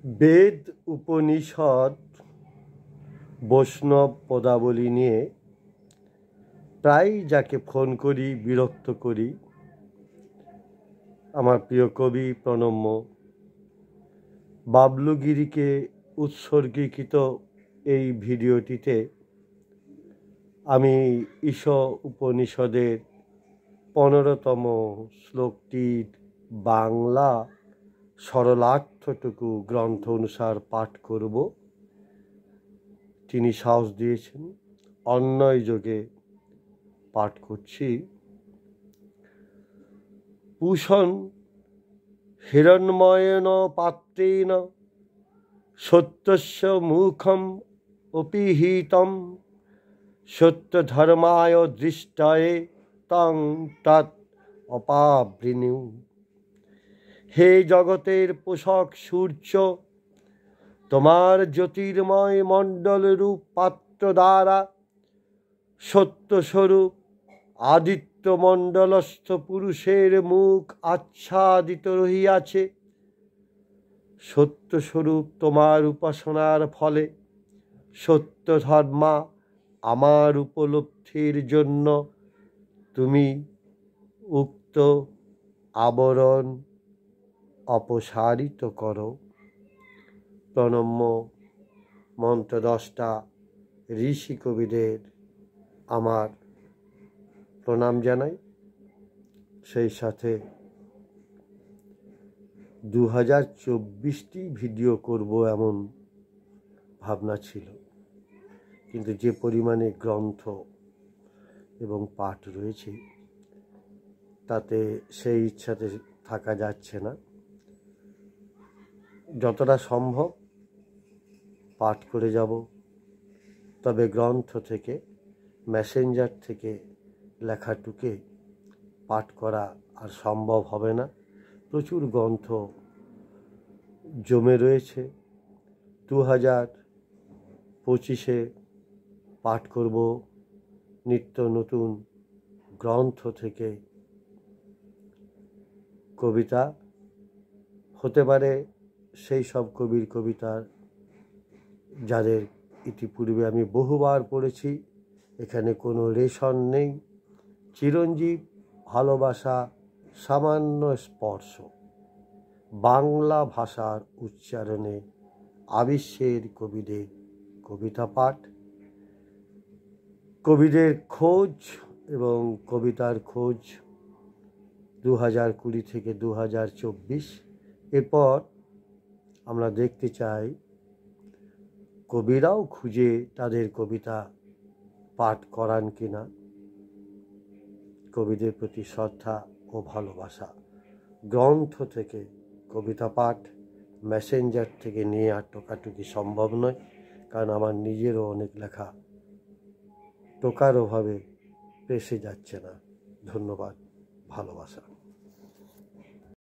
বেদ উপনিষদ বৈষ্ণব পদাবলী নিয়ে প্রায় যাকে ফোন করি বিরক্ত করি আমার প্রিয় কবি প্রণম্য বাবলু গিরিকে উৎসর্গীকৃত এই ভিডিওটিতে আমি ঈশ উপনিষদের 15তম শ্লোকটির বাংলা সরলার্থটুকু গ্রন্থ অনুসার পাঠ করব। তিনি সাহস দিয়েছেন, অন্যয় যোগে পাঠ করছি। পুষণ হিরণ্ময়েন পাত্রেণ সত্যস্য মুখম অপিহিতম সত্যধর্মায় দৃষ্টায়ে তং তৎ অপাবৃণু। হে জগতের পোষক সূর্য, তোমার জ্যোতির্ময় মণ্ডল রূপ পাত্র দ্বারা সত্যস্বরূপ আদিত্য মণ্ডলস্থ পুরুষের মুখ আচ্ছাদিত রহিয়াছে। সত্যস্বরূপ তোমার উপাসনার ফলে সত্য ধর্মা আমার উপলব্ধির জন্য তুমি উক্ত আবরণ অপসারিত করো। প্রণম্য মন্ত্রদ্রষ্টা ঋষি কবিদের আমার প্রণাম জানাই। সেই সাথে 2024টি ভিডিও করব এমন ভাবনা ছিল, কিন্তু যে পরিমাণে গ্রন্থ এবং পাঠ রয়েছে তাতে সেই ইচ্ছাতে থাকা যাচ্ছে না। যতটা সম্ভব পাঠ করে যাব, তবে গ্রন্থ থেকে মেসেঞ্জার থেকে লেখাটুকে পাঠ করা আর সম্ভব হবে না। প্রচুর গ্রন্থ জমে রয়েছে। 2025-এ পাঠ করব নিত্য নতুন গ্রন্থ থেকে কবিতা। হতে পারে সেই সব কবির কবিতার যাদের ইতিপূর্বে আমি বহুবার পড়েছি, এখানে কোনো রেশন নেই। চিরঞ্জীব, ভালোবাসা, সামান্য স্পর্শ, বাংলা ভাষার উচ্চারণে আবিষ্যের কবিদের কবিতা পাঠ, কবিদের খোঁজ এবং কবিতার খোঁজ 2020 থেকে 2024। এরপর আমরা দেখতে চাই কবিরাও খুঁজে তাদের কবিতা পাঠ করান কিনা। কবিদের প্রতি শ্রদ্ধা ও ভালোবাসা। গ্রন্থ থেকে কবিতা পাঠ মেসেঞ্জার থেকে নিয়ে আর টোকাটুকি সম্ভব নয়, কারণ আমার নিজেরও অনেক লেখা টোকার অভাবে প্রেসে যাচ্ছে না। ধন্যবাদ, ভালোবাসা।